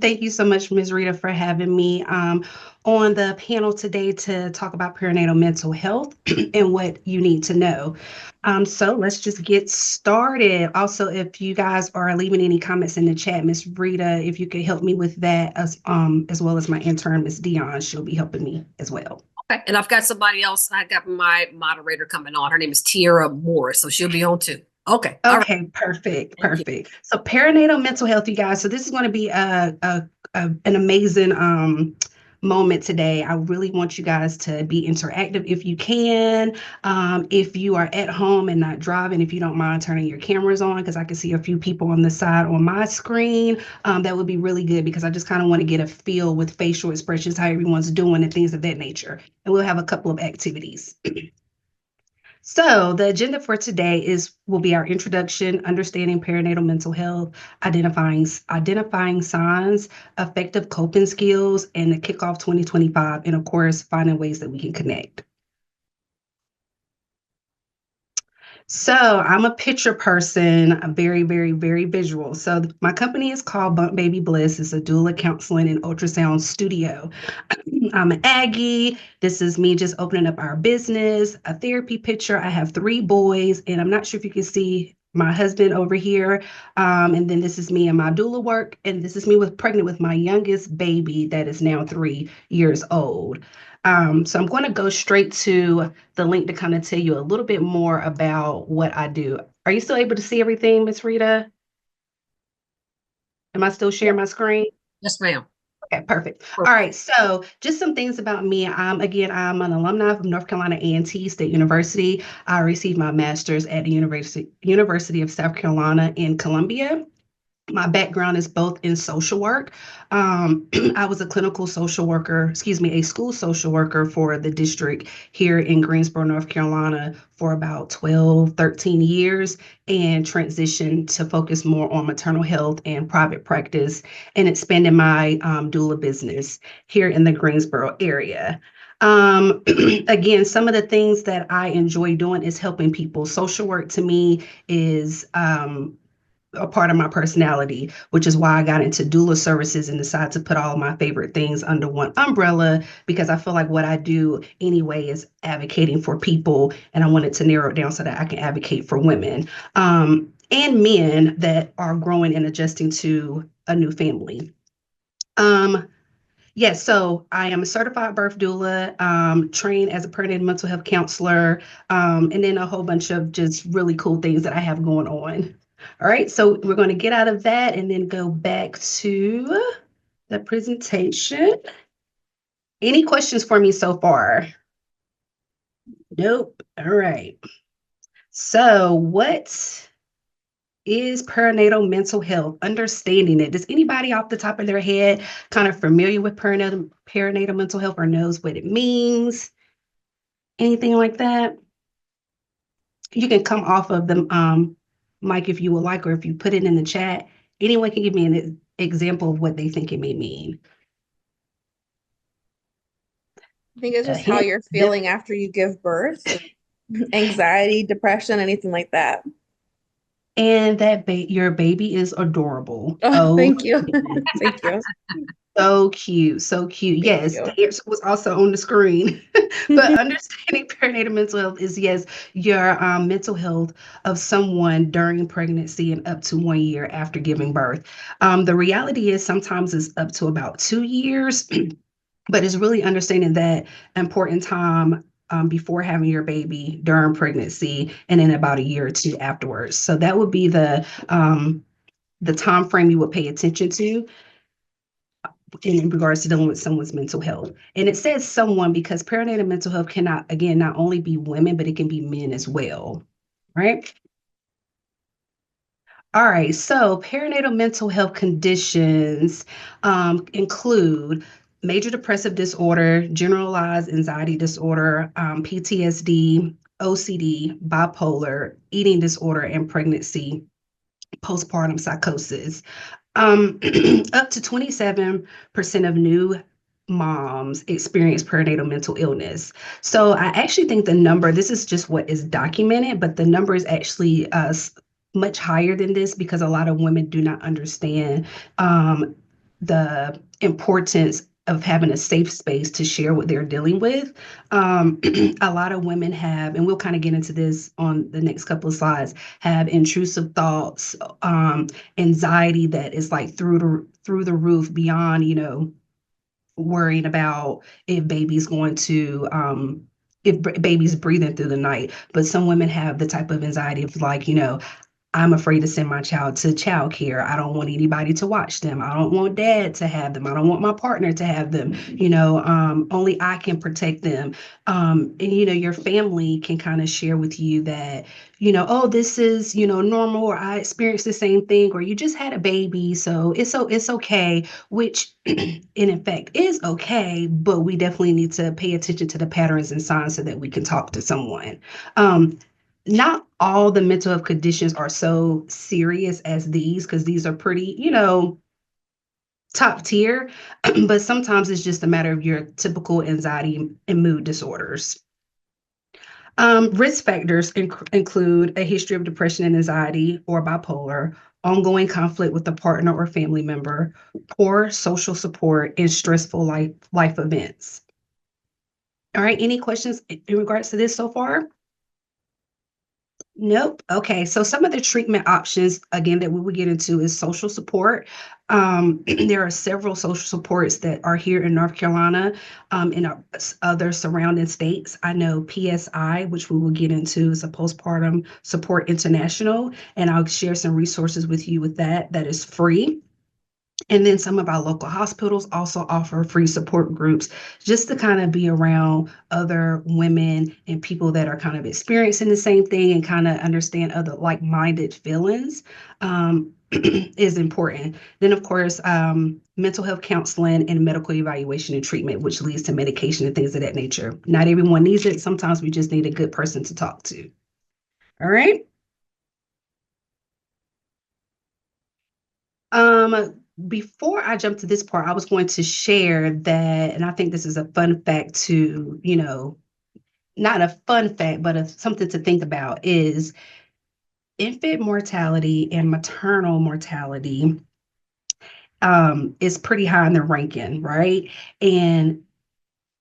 Thank you so much, Ms. Rita, for having me on the panel today to talk about perinatal mental health and what you need to know. So let's just get started. Also, if you guys are leaving any comments in the chat, Ms. Rita, if you could help me with that as well as my intern, Ms. Dion, she'll be helping me as well. Okay, and I've got somebody else. I got my moderator coming on. Her name is Tiara Morris, so she'll be on too. Okay. Okay, perfect, perfect. So perinatal mental health, you guys. So this is going to be an amazing moment today. I really want you guys to be interactive if you can. If you are at home and not driving, if you don't mind turning your cameras on, because I can see a few people on the side on my screen. That would be really good because I just kind of want to get a feel with facial expressions, how everyone's doing and things of that nature. And we'll have a couple of activities. So the agenda for today will be our introduction, understanding perinatal mental health, identifying signs, effective coping skills, and the kickoff 2025, and of course, finding ways that we can connect. So I'm a picture person. I'm very, very, very visual. So my company is called Bump Baby Bliss. It's a doula counseling and ultrasound studio. I'm an Aggie. This is me just opening up our business, a therapy picture. I have 3 boys, and I'm not sure if you can see my husband over here. And then this is me and my doula work. And this is me pregnant with my youngest baby that is now 3 years old. So I'm going to go straight to the link to kind of tell you a little bit more about what I do. Are you still able to see everything, Miss Rita? Am I still sharing my screen? Yes, ma'am. Okay, perfect. All right, so just some things about me. I'm an alumni of North Carolina A&T State University. I received my master's at the University of South Carolina in Columbia. My background is both in social work. I was a clinical social worker, a school social worker for the district here in Greensboro, North Carolina for about 12, 13 years and transitioned to focus more on maternal health and private practice and expanding my doula business here in the Greensboro area. Again, some of the things that I enjoy doing is helping people. Social work to me is a part of my personality, which is why I got into doula services and decided to put all of my favorite things under one umbrella because I feel like what I do anyway is advocating for people, and I wanted to narrow it down so that I can advocate for women and men that are growing and adjusting to a new family. Yes, so I am a certified birth doula, trained as a perinatal mental health counselor, and then a whole bunch of just really cool things that I have going on. All right, so we're going to get out of that and then go back to the presentation. Any questions for me so far? Nope. All right. So what is perinatal mental health? Understanding it. Does anybody off the top of their head kind of familiar with perinatal mental health or knows what it means? Anything like that? You can come off of the mic if you would like, or if you put it in the chat. Anyone can give me an example of what they think it may mean. I think it's just how you're feeling after you give birth, anxiety, depression, anything like that. And that your baby is adorable. Oh, thank you. Thank you. So cute, so cute. Yes, the answer was also on the screen. But understanding perinatal mental health is, yes, your mental health of someone during pregnancy and up to 1 year after giving birth. The reality is sometimes it's up to about 2 years, but it's really understanding that important time before having your baby, during pregnancy, and then about a year or two afterwards. So that would be the time frame you would pay attention to in regards to dealing with someone's mental health. And it says someone because perinatal mental health cannot, again, not only be women, but it can be men as well, right? All right, so perinatal mental health conditions include major depressive disorder, generalized anxiety disorder, PTSD, OCD, bipolar, eating disorder, and pregnancy postpartum psychosis. Up to 27% of new moms experience perinatal mental illness. So I actually think the number, this is just what is documented, but the number is actually much higher than this because a lot of women do not understand the importance of having a safe space to share what they're dealing with. A lot of women have, and we'll kind of get into this on the next couple of slides, have intrusive thoughts, anxiety that is like through the roof beyond, worrying about if baby's going to if baby's breathing through the night. But some women have the type of anxiety of like, I'm afraid to send my child to childcare. I don't want anybody to watch them. I don't want dad to have them. I don't want my partner to have them. Only I can protect them. And your family can kind of share with you that, oh, this is, normal, or I experienced the same thing, or you just had a baby, so it's okay, which in effect is okay, but we definitely need to pay attention to the patterns and signs so that we can talk to someone. Not all the mental health conditions are so serious as these, because these are pretty, top tier, but sometimes it's just a matter of your typical anxiety and mood disorders. Risk factors include a history of depression and anxiety or bipolar, ongoing conflict with a partner or family member, poor social support, and stressful life events. All right, any questions in regards to this so far? Nope. Okay. So some of the treatment options, again, that we would get into is social support. There are several social supports that are here in North Carolina, in other surrounding states. I know PSI, which we will get into, is a Postpartum Support International, and I'll share some resources with you with that. That is free. And then some of our local hospitals also offer free support groups just to kind of be around other women and people that are kind of experiencing the same thing and kind of understand other like-minded feelings, is important. Then, of course, mental health counseling and medical evaluation and treatment, which leads to medication and things of that nature. Not everyone needs it. Sometimes we just need a good person to talk to. All right. Before I jump to this part, I was going to share that, and I think this is a fun fact to, not a fun fact, but something to think about is infant mortality and maternal mortality is pretty high in the ranking, right? And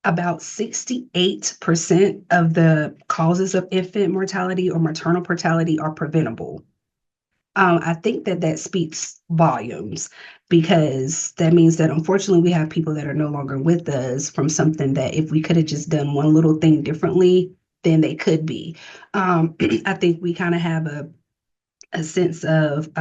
about 68% of the causes of infant mortality or maternal mortality are preventable. I think that speaks volumes, because that means that unfortunately we have people that are no longer with us from something that if we could have just done one little thing differently, then they could be. I think we kind of have a sense of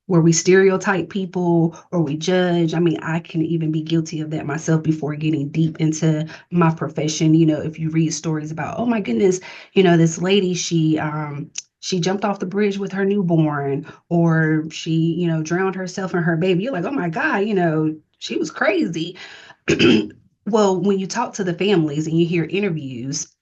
where we stereotype people or we judge. I mean, I can even be guilty of that myself before getting deep into my profession. If you read stories about, oh my goodness, this lady, she jumped off the bridge with her newborn, or she, drowned herself and her baby. You're like, oh my God, she was crazy. Well, when you talk to the families and you hear interviews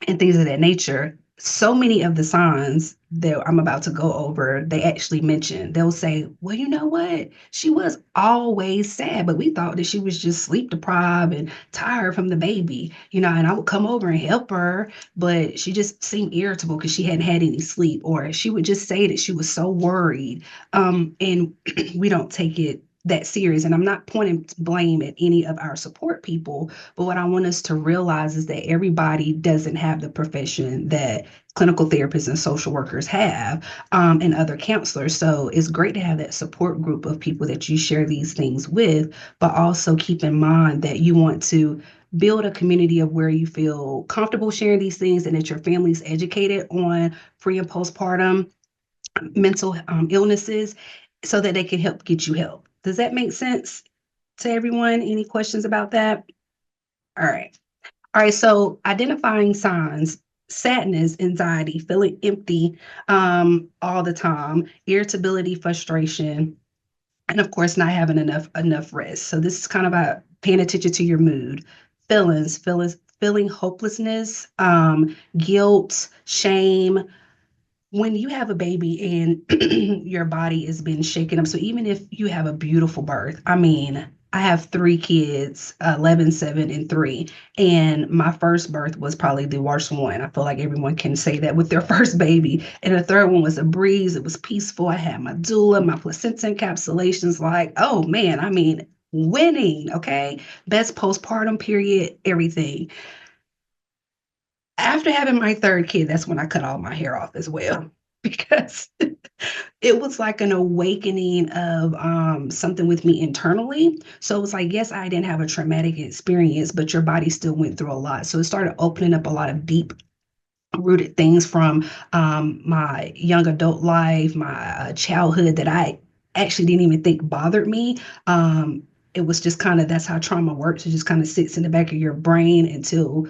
and things of that nature, so many of the signs that I'm about to go over, they actually mention. They'll say, well, you know what? She was always sad, but we thought that she was just sleep deprived and tired from the baby, and I would come over and help her, but she just seemed irritable because she hadn't had any sleep, or she would just say that she was so worried. And we don't take it that serious. And I'm not pointing blame at any of our support people, but what I want us to realize is that everybody doesn't have the profession that clinical therapists and social workers have, and other counselors. So it's great to have that support group of people that you share these things with, but also keep in mind that you want to build a community of where you feel comfortable sharing these things and that your family's educated on pre and postpartum mental illnesses so that they can help get you help. Does that make sense to everyone? Any questions about that? All right. All right. So identifying signs: sadness, anxiety, feeling empty all the time, irritability, frustration, and of course, not having enough rest. So this is kind of about paying attention to your mood, feeling hopelessness, guilt, shame. When you have a baby and your body is being shaken up, so even if you have a beautiful birth, I mean, I have three kids, 11, 7, and 3. And my first birth was probably the worst one. I feel like everyone can say that with their first baby. And the third one was a breeze. It was peaceful. I had my doula, my placenta encapsulations. Like, oh man, I mean, winning, okay? Best postpartum period, everything. After having my third kid, that's when I cut all my hair off as well because it was like an awakening of something with me internally. So it was like, yes, I didn't have a traumatic experience, but your body still went through a lot. So it started opening up a lot of deep rooted things from my young adult life, my childhood that I actually didn't even think bothered me. It was just kind of that's how trauma works. It just kind of sits in the back of your brain until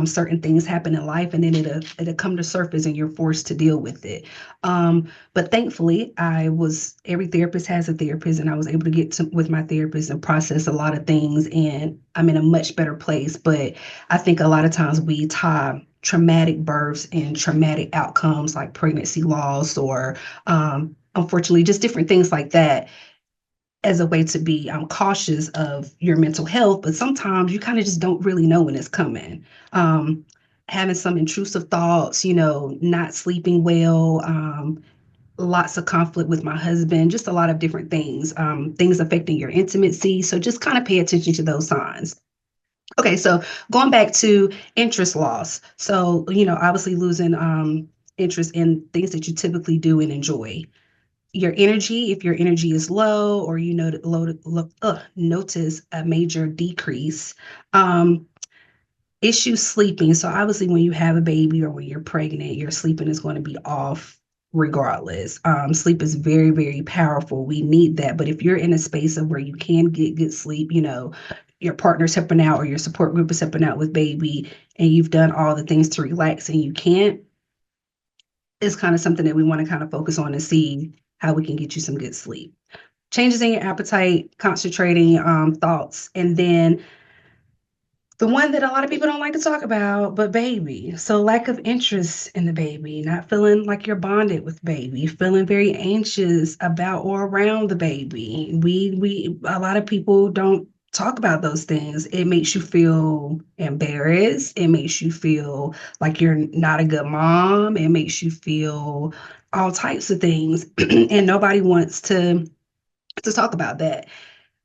certain things happen in life, and then it'll come to surface, and you're forced to deal with it. But thankfully, every therapist has a therapist, and I was able to with my therapist and process a lot of things, and I'm in a much better place. But I think a lot of times we tie traumatic births and traumatic outcomes like pregnancy loss or unfortunately just different things like that as a way to be cautious of your mental health. But sometimes you kind of just don't really know when it's coming. Having some intrusive thoughts, not sleeping well, lots of conflict with my husband, just a lot of different things, things affecting your intimacy. So just kind of pay attention to those signs. Okay, so going back to interest loss. So, obviously losing interest in things that you typically do and enjoy. Your energy, if your energy is low or notice a major decrease. Issues sleeping. So obviously when you have a baby or when you're pregnant, your sleeping is going to be off regardless. Sleep is very, very powerful. We need that. But if you're in a space of where you can get good sleep, your partner's helping out or your support group is helping out with baby and you've done all the things to relax and you can't, it's kind of something that we want to kind of focus on and see how we can get you some good sleep. Changes in your appetite, concentrating thoughts, and then the one that a lot of people don't like to talk about, but baby. So lack of interest in the baby, not feeling like you're bonded with baby, feeling very anxious about or around the baby. A lot of people don't talk about those things. It makes you feel embarrassed. It makes you feel like you're not a good mom. It makes you feel all types of things. And nobody wants to talk about that.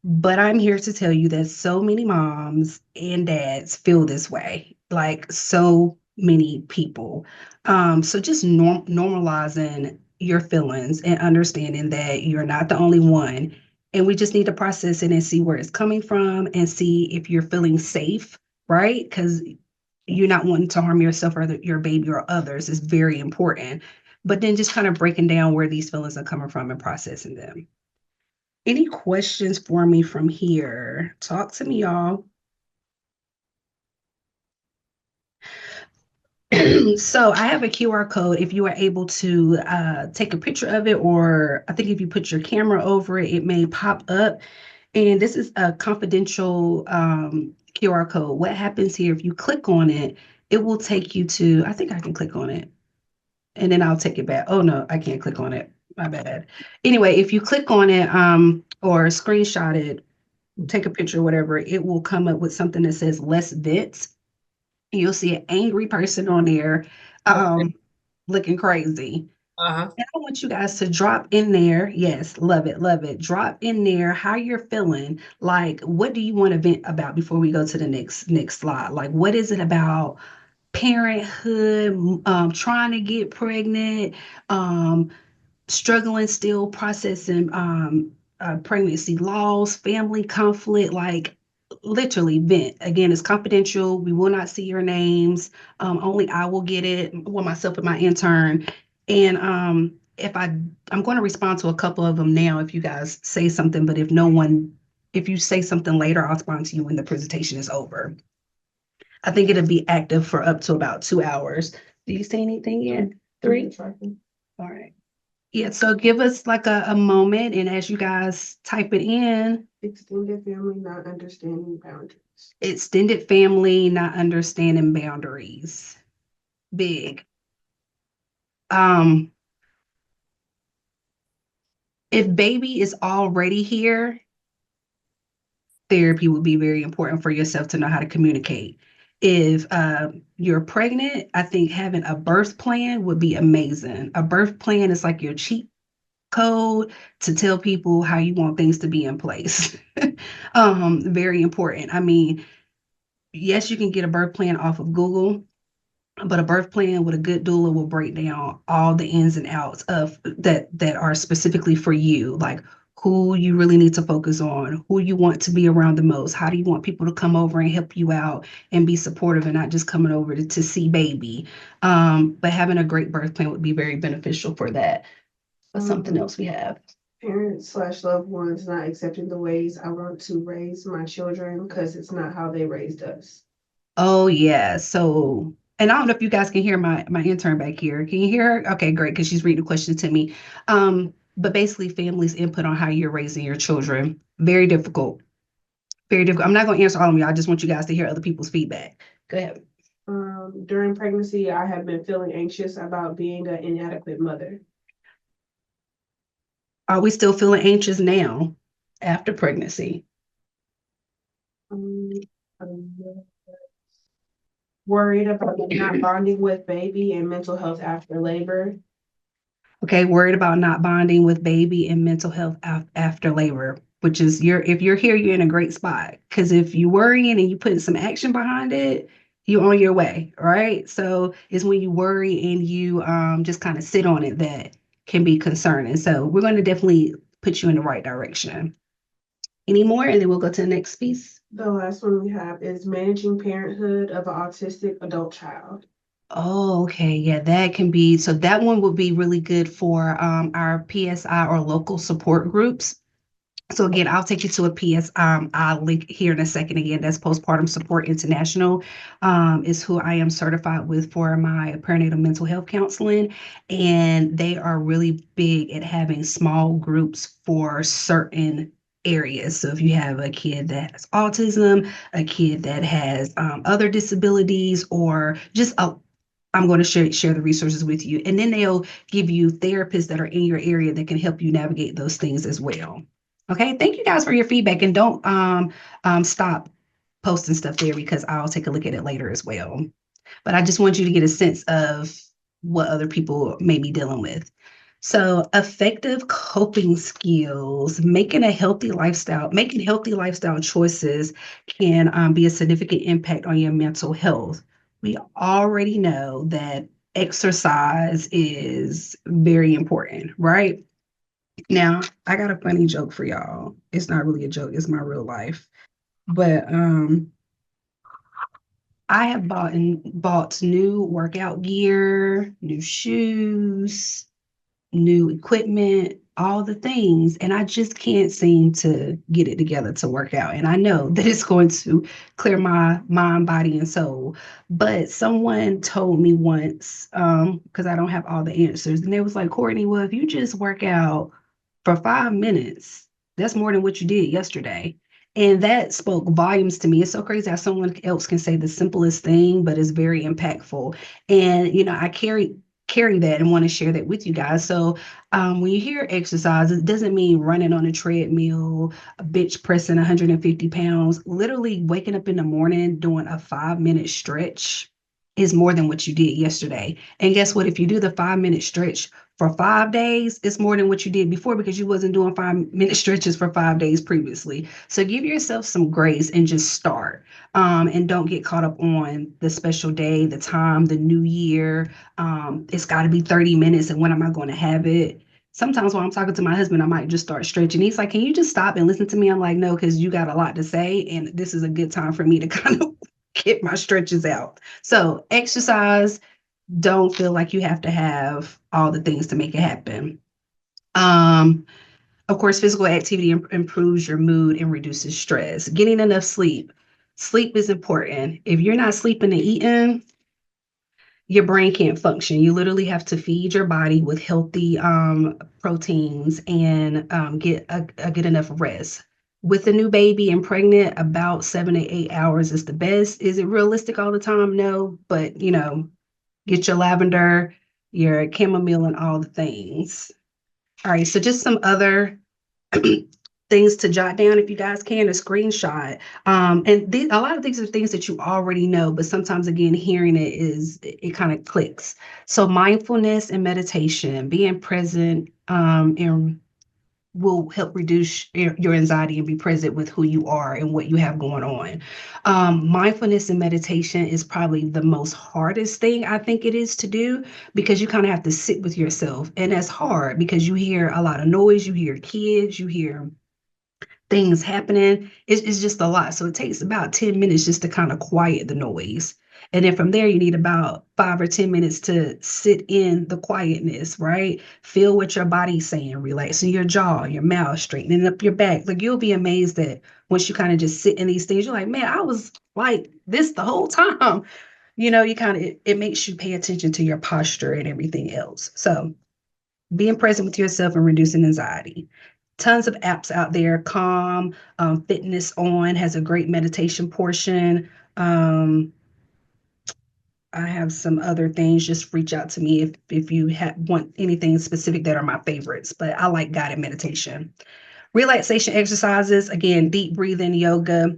But I'm here to tell you that so many moms and dads feel this way, like so many people. So just normalizing your feelings and understanding that you're not the only one. And we just need to process it and see where it's coming from and see if you're feeling safe, right? Because you're not wanting to harm yourself or your baby or others is very important. But then just kind of breaking down where these feelings are coming from and processing them. Any questions for me from here? Talk to me, y'all. So I have a QR code. If you are able to take a picture of it, or I think if you put your camera over it, it may pop up. And this is a confidential QR code. What happens here, if you click on it, it will take you to, I think I can click on it and then I'll take it back. Oh no, I can't click on it. My bad. Anyway, if you click on it or screenshot it, take a picture, whatever, it will come up with something that says less vents. You'll see an angry person on there looking crazy. Uh-huh. And I want you guys to drop in there. Yes, love it, love it. Drop in there how you're feeling. Like, what do you want to vent about before we go to the next slide? Like, what is it about parenthood, trying to get pregnant, struggling still processing pregnancy loss, family conflict, like literally vent. Again, it's confidential. We will not see your names. Only I will get it, well, myself and my intern. And I'm going to respond to a couple of them now if you guys say something, but if you say something later, I'll respond to you when the presentation is over. I think it'll be active for up to about 2 hours. Do you see anything yet? 3? All right. Yeah, so give us like a moment, and as you guys type it in, Extended family not understanding boundaries. extended family not understanding boundaries. Big. Um, if baby is already here, therapy would be very important for yourself to know how to communicate. If you're pregnant, I think having a birth plan would be amazing. A birth plan is like your cheat code to tell people how you want things to be in place. Very important. I mean, yes, you can get a birth plan off of Google, but a birth plan with a good doula will break down all the ins and outs of that are specifically for you, like who you really need to focus on, who you want to be around the most, how do you want people to come over and help you out and be supportive and not just coming over to see baby. But having a great birth plan would be very beneficial for that. But something else we have. Parents slash loved ones not accepting the ways I want to raise my children because it's not how they raised us. Oh yeah. So, and I don't know if you guys can hear my intern back here. Can you hear her? Okay, great, because she's reading the question to me. But basically, families' input on how you're raising your children, very difficult. Very difficult. I'm not going to answer all of them. I just want you guys to hear other people's feedback. Go ahead. During pregnancy, I have been feeling anxious about being an inadequate mother. Are we still feeling anxious now after pregnancy? Um, Worried about not bonding with baby and mental health after labor. Okay, worried about not bonding with baby and mental health after labor, which is if you're here, you're in a great spot. Because if you worrying and you putting some action behind it, you're on your way, right? So it's when you worry and you just kind of sit on it that can be concerning. So we're going to definitely put you in the right direction. Any more? And then we'll go to the next piece. The last one we have is managing parenthood of an autistic adult child. Oh, okay. Yeah, that can be. So that one would be really good for our PSI or local support groups. So again, I'll take you to a PS. I'll link here in a second. Again, that's Postpartum Support International, is who I am certified with for my perinatal mental health counseling, and they are really big at having small groups for certain areas. So if you have a kid that has autism, a kid that has other disabilities, or just I'm going to share the resources with you, and then they'll give you therapists that are in your area that can help you navigate those things as well. Okay, thank you guys for your feedback, and don't stop posting stuff there because I'll take a look at it later as well. But I just want you to get a sense of what other people may be dealing with. So, effective coping skills, making healthy lifestyle choices can be a significant impact on your mental health. We already know that exercise is very important, right? Now, I got a funny joke for y'all. It's not really a joke, it's my real life. But I have bought new workout gear, new shoes, new equipment, all the things, and I just can't seem to get it together to work out. And I know that it's going to clear my mind, body, and soul. But someone told me once, because I don't have all the answers, and they was like, Courtney, well, if you just work out for 5 minutes, that's more than what you did yesterday. And that spoke volumes to me. It's so crazy how someone else can say the simplest thing, but it's very impactful. And I carry that and want to share that with you guys. So when you hear exercise, it doesn't mean running on a treadmill, bench pressing 150 pounds. Literally waking up in the morning doing a 5-minute stretch is more than what you did yesterday. And guess what? If you do the 5-minute stretch for 5 days, it's more than what you did before because you wasn't doing 5-minute stretches for 5 days previously. So give yourself some grace and just start. And don't get caught up on the special day, the time, the new year. It's got to be 30 minutes, and when am I going to have it? Sometimes when I'm talking to my husband, I might just start stretching. He's like, can you just stop and listen to me? I'm like, no, because you got a lot to say, and this is a good time for me to kind of get my stretches out. So exercise, don't feel like you have to have all the things to make it happen. Of course, physical activity improves your mood and reduces stress. Getting enough sleep. Sleep is important. If you're not sleeping and eating, your brain can't function. You literally have to feed your body with healthy proteins and get enough rest. With a new baby and pregnant, about 7 to 8 hours is the best. Is it realistic all the time? No, but get your lavender, your chamomile, and all the things. All right, so just some other things to jot down if you guys can, a screenshot. And a lot of these are things that you already know, but sometimes again, hearing it kind of clicks. So mindfulness and meditation, being present, and will help reduce your anxiety and be present with who you are and what you have going on. Mindfulness and meditation is probably the most hardest thing I think it is to do, because you kind of have to sit with yourself. And that's hard because you hear a lot of noise, you hear kids, you hear things happening. It's just a lot. So it takes about 10 minutes just to kind of quiet the noise. And then from there, you need about 5 or 10 minutes to sit in the quietness, right? Feel what your body's saying, relaxing your jaw, your mouth, straightening up your back. Like, you'll be amazed that once you kind of just sit in these things, you're like, man, I was like this the whole time. You kind of, it makes you pay attention to your posture and everything else. So being present with yourself and reducing anxiety. Tons of apps out there. Calm, Fitness On has a great meditation portion. Um, I have some other things. Just reach out to me if you want anything specific that are my favorites. But I like guided meditation. Relaxation exercises, again, deep breathing, yoga,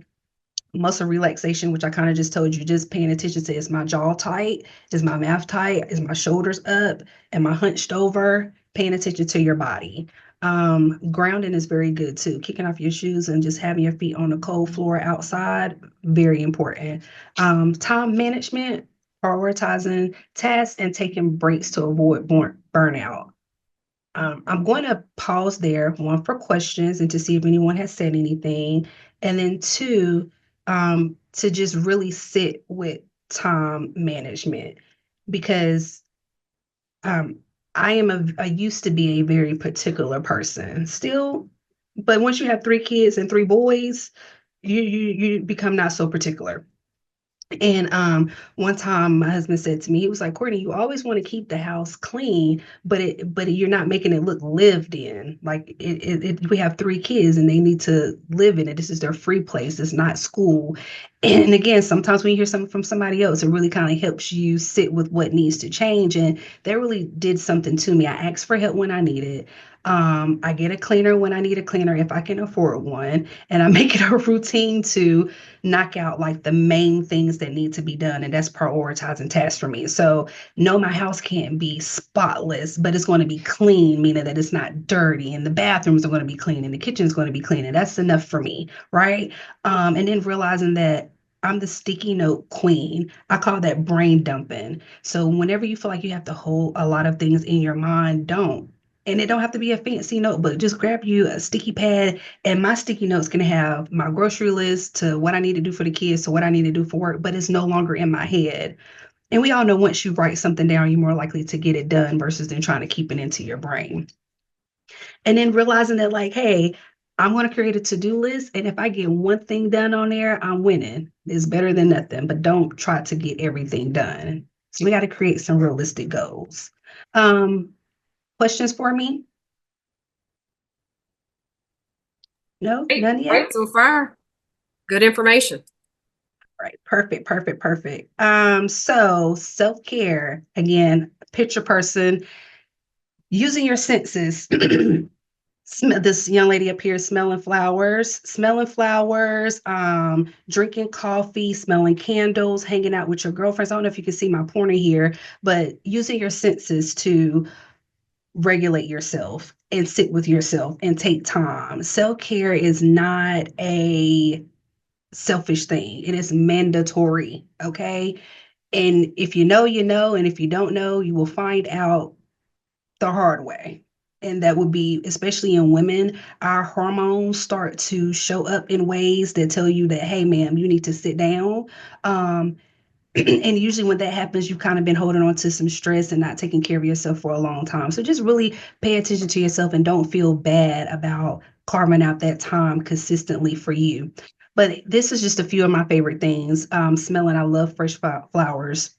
muscle relaxation, which I kind of just told you, just paying attention to, is my jaw tight? Is my mouth tight? Is my shoulders up? Am I hunched over? Paying attention to your body. Grounding is very good too. Kicking off your shoes and just having your feet on the cold floor outside, very important. Time management, prioritizing tasks and taking breaks to avoid burnout. I'm going to pause there, one, for questions and to see if anyone has said anything, and then two, to just really sit with time management, because um, I used to be a very particular person, still, but once you have 3 kids and 3 boys, you become not so particular. And one time my husband said to me, he was like, Courtney, you always want to keep the house clean, but you're not making it look lived in. Like we have 3 kids and they need to live in it. This is their free place. It's not school. And again, sometimes when you hear something from somebody else, it really kind of helps you sit with what needs to change. And that really did something to me. I asked for help when I need it. I get a cleaner when I need a cleaner if I can afford one. And I make it a routine to knock out like the main things that need to be done. And that's prioritizing tasks for me. So no, my house can't be spotless, but it's going to be clean, meaning that it's not dirty. And the bathrooms are going to be clean and the kitchen's going to be clean. And that's enough for me, right? And then realizing that I'm the sticky note queen. I call that brain dumping. So whenever you feel like you have to hold a lot of things in your mind, don't. And it don't have to be a fancy notebook. Just grab you a sticky pad, and my sticky notes can have my grocery list to what I need to do for the kids to what I need to do for work, but it's no longer in my head. And we all know once you write something down, you're more likely to get it done versus then trying to keep it into your brain. And then realizing that, like, hey, I'm going to create a to-do list. And if I get one thing done on there, I'm winning. It's better than nothing, but don't try to get everything done. So we got to create some realistic goals. Um, Questions for me? No, none yet? Great so far. Good information. Right. Perfect. So self-care, again, picture person using your senses. This young lady up here smelling flowers, drinking coffee, smelling candles, hanging out with your girlfriends. I don't know if you can see my pointer here, but using your senses to regulate yourself and sit with yourself and take time. Self-care is not a selfish thing. It is mandatory, okay? And if you know, you know, and if you don't know, you will find out the hard way. And that would be, especially in women, our hormones start to show up in ways that tell you that, hey, ma'am, you need to sit down. Um, and usually when that happens, you've kind of been holding on to some stress and not taking care of yourself for a long time. So just really pay attention to yourself and don't feel bad about carving out that time consistently for you. But this is just a few of my favorite things. Smelling, I love fresh flowers.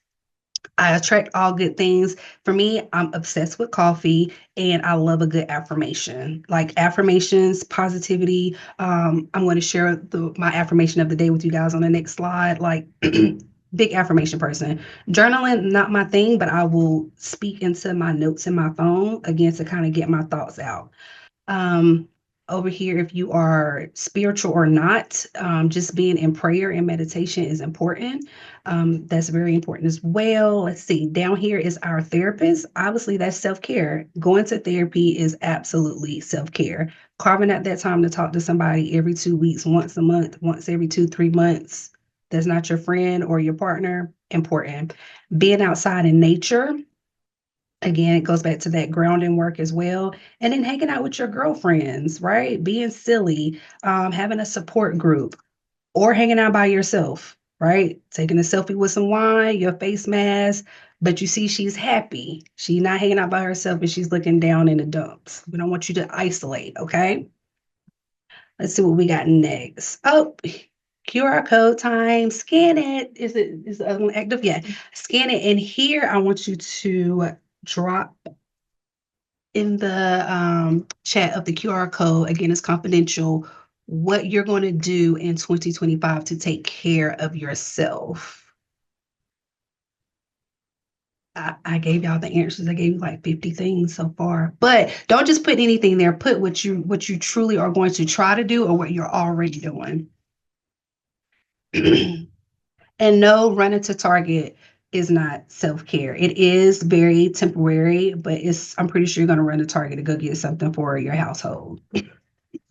I attract all good things. For me, I'm obsessed with coffee and I love a good affirmation. Like affirmations, positivity. I'm going to share my affirmation of the day with you guys on the next slide. Like big affirmation person. Journaling, not my thing, but I will speak into my notes in my phone again to kind of get my thoughts out. Um, over here, if you are spiritual or not, just being in prayer and meditation is important. That's very important as well. Let's see, down here is our therapist. Obviously, that's self-care. Going to therapy is absolutely self-care. Carving out that time to talk to somebody every 2 weeks, once a month, once every 2, 3 months, that's not your friend or your partner, important. Being outside in nature, again, it goes back to that grounding work as well. And then hanging out with your girlfriends, right? Being silly, having a support group, or hanging out by yourself, right? Taking a selfie with some wine, your face mask, but you see she's happy. She's not hanging out by herself and she's looking down in the dumps. We don't want you to isolate, okay? Let's see what we got next. Oh, QR code time. Scan it. Is the other one active? Yeah. Scan it. And here I want you to drop in the chat of the QR code. Again, it's confidential. What you're going to do in 2025 to take care of yourself. I gave y'all the answers. I gave you like 50 things so far, but don't just put anything there. Put what you truly are going to try to do or what you're already doing. And no, running to Target is not self-care. It is very temporary, but I'm pretty sure you're going to run to Target to go get something for your household.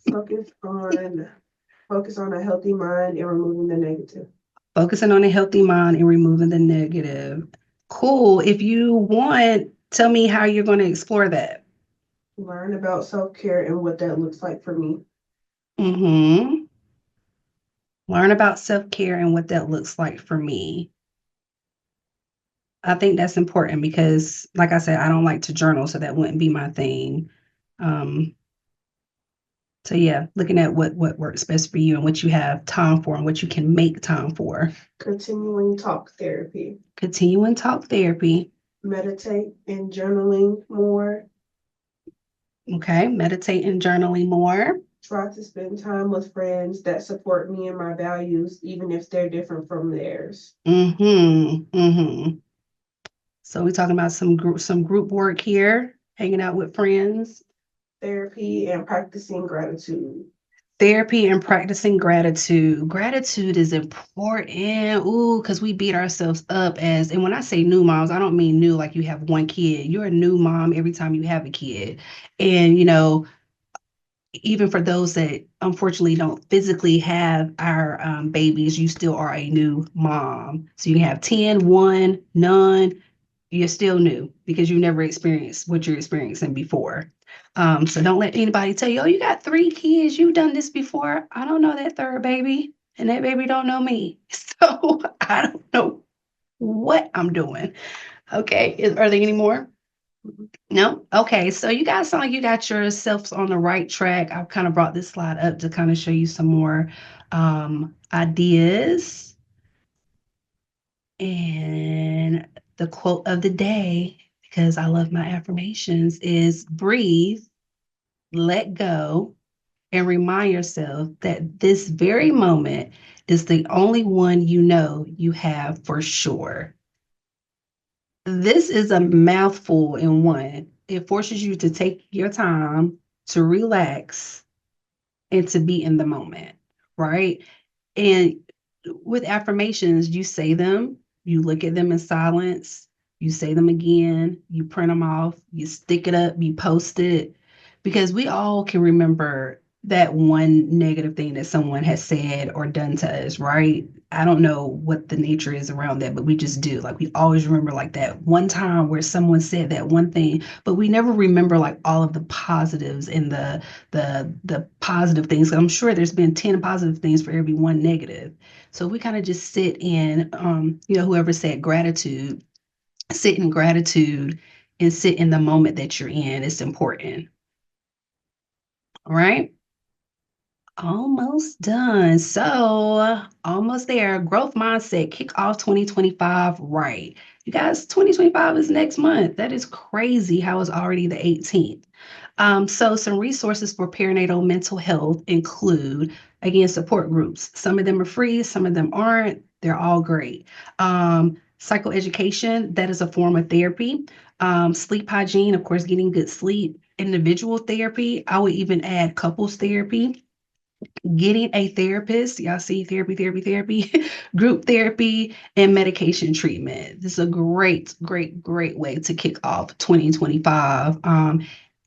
Focus on a healthy mind and removing the negative. Focusing on a healthy mind and removing the negative. Cool. If you want, tell me how you're going to explore that. Learn about self-care and what that looks like for me. Mm-hmm. Learn about self-care and what that looks like for me. I think that's important because, like I said, I don't like to journal, so that wouldn't be my thing. So yeah, looking at what works best for you and what you have time for and what you can make time for. Continuing talk therapy. Continuing talk therapy. Meditate and journaling more. Okay, meditate and journaling more. Try to spend time with friends that support me and my values, even if they're different from theirs. Mm-hmm. Mm-hmm. So we're talking about some group work here, hanging out with friends. Therapy and practicing gratitude. Therapy and practicing gratitude. Gratitude is important. Ooh, because we beat ourselves up and when I say new moms, I don't mean new like you have one kid. You're a new mom every time you have a kid. And, even for those that unfortunately don't physically have our babies, you still are a new mom. So you can have 10, 1, none. You're still new because you never experienced what you're experiencing before. So don't let anybody tell you, oh, you got 3 kids. You've done this before. I don't know that third baby, and that baby don't know me. So I don't know what I'm doing. Okay. Are there any more? No? Okay. So you guys sound like you got yourselves on the right track. I've kind of brought this slide up to kind of show you some more ideas. And the quote of the day, because I love my affirmations, is breathe, let go, and remind yourself that this very moment is the only one you know you have for sure. This is a mouthful in one. It forces you to take your time to relax and to be in the moment, right? And with affirmations, you say them, you look at them in silence, you say them again, you print them off, you stick it up, you post it, because we all can remember that one negative thing that someone has said or done to us, right? I don't know what the nature is around that, but we just do. Like we always remember like that one time where someone said that one thing, but we never remember like all of the positives and the positive things. I'm sure there's been 10 positive things for every one negative. So we kind of just sit in, whoever said gratitude, sit in gratitude and sit in the moment that you're in. It's important. All right. Almost done. So almost there. Growth mindset, kick off 2025 right. You guys, 2025 is next month. That is crazy how it's already the 18th. So some resources for perinatal mental health include, again, support groups. Some of them are free, some of them aren't. They're all great. Psychoeducation, that is a form of therapy. Sleep hygiene, of course, getting good sleep. individual therapy. I would even add couples therapy, getting a therapist. Y'all see therapy, group therapy, and medication treatment. This is a great, great, great way to kick off 2025.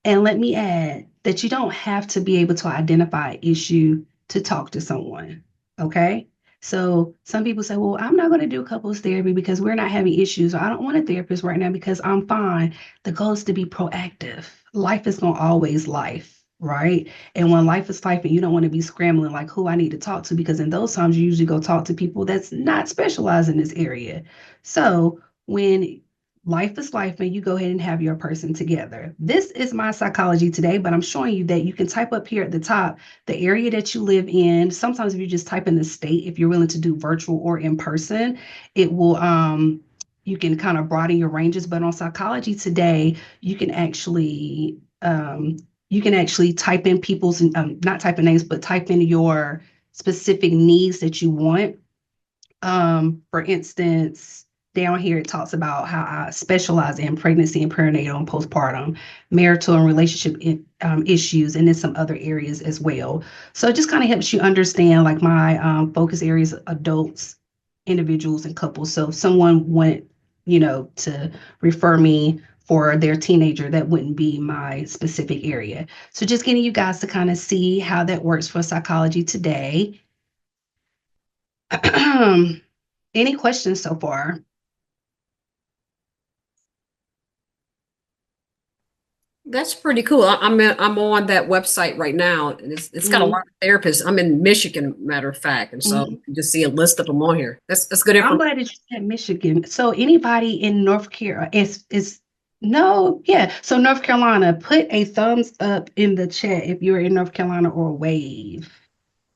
And let me add that you don't have to be able to identify an issue to talk to someone. Okay. So some people say, well, I'm not going to do couples therapy because we're not having issues. Or I don't want a therapist right now because I'm fine. The goal is to be proactive. Life is going to always life, right? And when life is life and you don't want to be scrambling like who I need to talk to, because in those times you usually go talk to people that's not specialized in this area. So when life is life and you go ahead and have your person together. This is my psychology today, but I'm showing you that you can type up here at the top the area that you live in. Sometimes if you just type in the state, if you're willing to do virtual or in person, it will you can kind of broaden your ranges. But on psychology today, you can actually type in people's not type in names, but type in your specific needs that you want. For instance, down here it talks about how I specialize in pregnancy and perinatal and postpartum, marital and relationship issues, and then some other areas as well. So it just kind of helps you understand like my focus areas: adults, individuals, and couples. So if someone went, to refer me for their teenager, that wouldn't be my specific area. So just getting you guys to kind of see how that works for psychology today. Any questions so far? That's pretty cool. I'm on that website right now, and it's got a lot of therapists. I'm in Michigan, matter of fact, and so you can just see a list of them on here. That's good I'm information. glad that you said Michigan. So anybody in North Carolina is no, yeah. So North Carolina, put a thumbs up in the chat if you're in North Carolina, or a wave.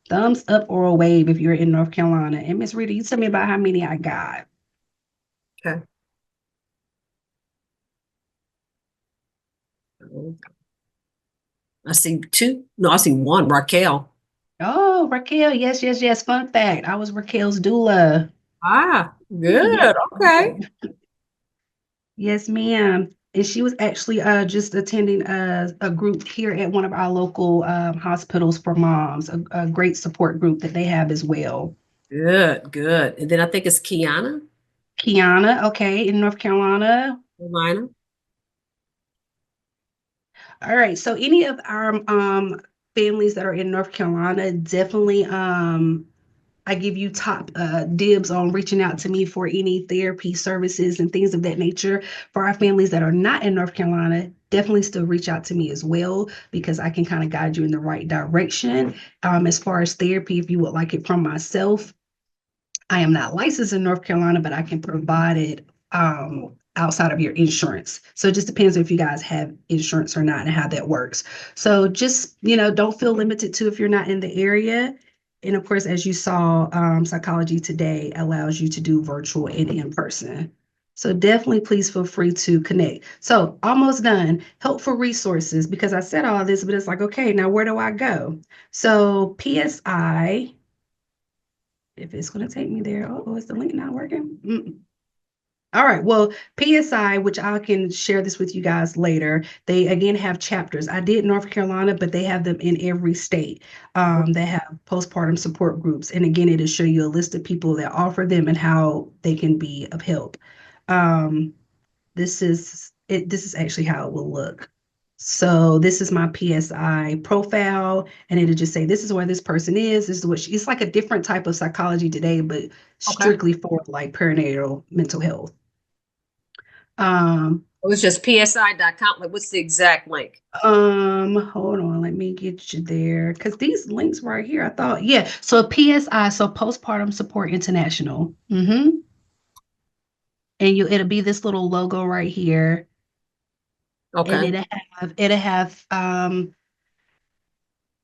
Thumbs up or a wave if you're in North Carolina. And Miss Rita, you tell me about how many I got. Okay. I see two. No, I see one. Raquel. Oh, Raquel. Yes, yes, yes. Fun fact. I was Raquel's doula. Ah, good. Yes. Okay. Yes, ma'am. And she was actually just attending a group here at one of our local hospitals for moms, a great support group that they have as well. Good, good. And then I think it's Kiana. Kiana, okay, in North Carolina. Carolina. All right. So any of our families that are in North Carolina, definitely I give you top dibs on reaching out to me for any therapy services and things of that nature. For our families that are not in North Carolina, definitely still reach out to me as well, because I can kind of guide you in the right direction. As far as therapy, if you would like it from myself, I am not licensed in North Carolina, but I can provide it outside of your insurance. So it just depends if you guys have insurance or not and how that works. So just, don't feel limited to if you're not in the area. And of course, as you saw, Psychology Today allows you to do virtual and in person. So definitely please feel free to connect. So almost done. Helpful resources, because I said all this, but it's like, okay, now where do I go? So PSI, if it's going to take me there. Oh, is the link not working? All right. Well, PSI, which I can share this with you guys later, they again have chapters. I did North Carolina, but they have them in every state. They have postpartum support groups. And again, it'll show you a list of people that offer them and how they can be of help. This is it. This is actually how it will look. So this is my PSI profile, and it'll just say, this is where this person is. This is what it's like a different type of Psychology Today, but strictly for like perinatal mental health. It was just psi.com. Like, what's the exact link? Hold on, let me get you there. Because these links right here, I thought, yeah. So PSI, so Postpartum Support International. And it'll be this little logo right here. Okay. And it'll have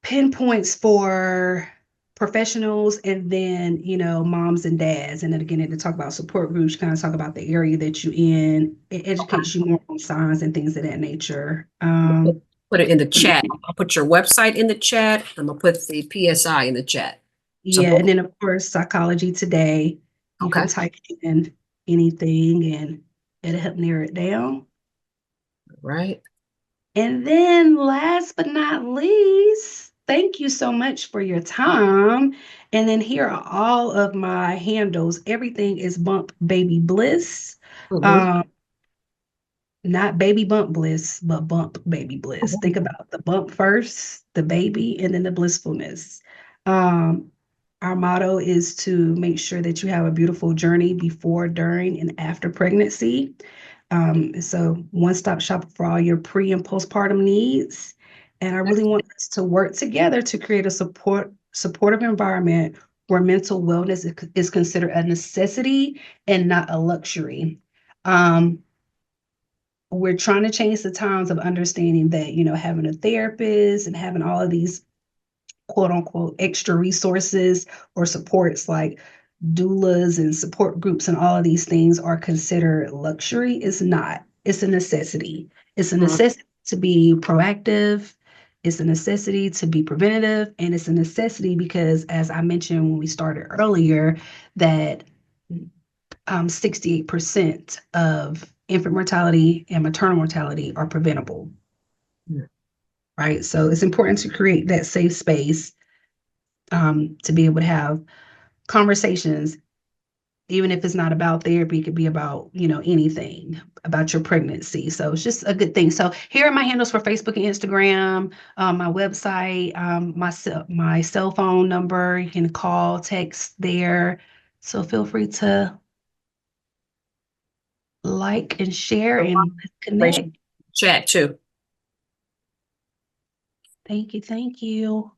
pinpoints for professionals, and then moms and dads, and then again to talk about support groups, kind of talk about the area that you're in. It educates you more on signs and things of that nature. Put it in the chat. I'll put your website in the chat. I'm gonna put the PSI in the chat. Yeah, and then of course Psychology Today. You Okay. can type in anything and it'll help narrow it down. Right. And then last but not least, thank you so much for your time. And then here are all of my handles. Everything is Bump Baby Bliss. Mhm. Not baby bump bliss, but bump baby bliss. Think about the bump first, the baby, and then the blissfulness. Um, our motto is to make sure that you have a beautiful journey before, during, and after pregnancy. So one-stop shop for all your pre and postpartum needs. And I really want us to work together to create a supportive environment where mental wellness is considered a necessity and not a luxury. Um, we're trying to change the times of understanding that, having a therapist and having all of these quote unquote extra resources or supports like doulas and support groups and all of these things are considered luxury. It's not. It's a necessity. It's a necessity to be proactive. It's a necessity to be preventative. And it's a necessity because, as I mentioned when we started earlier, that 68% of infant mortality and maternal mortality are preventable. Yeah. Right. So it's important to create that safe space to be able to have conversations, even if it's not about therapy, it could be about, anything about your pregnancy. So it's just a good thing. So here are my handles for Facebook and Instagram, my website, my cell phone number. You can call, text there. So feel free to like and share and connect. Chat too. Thank you. Thank you.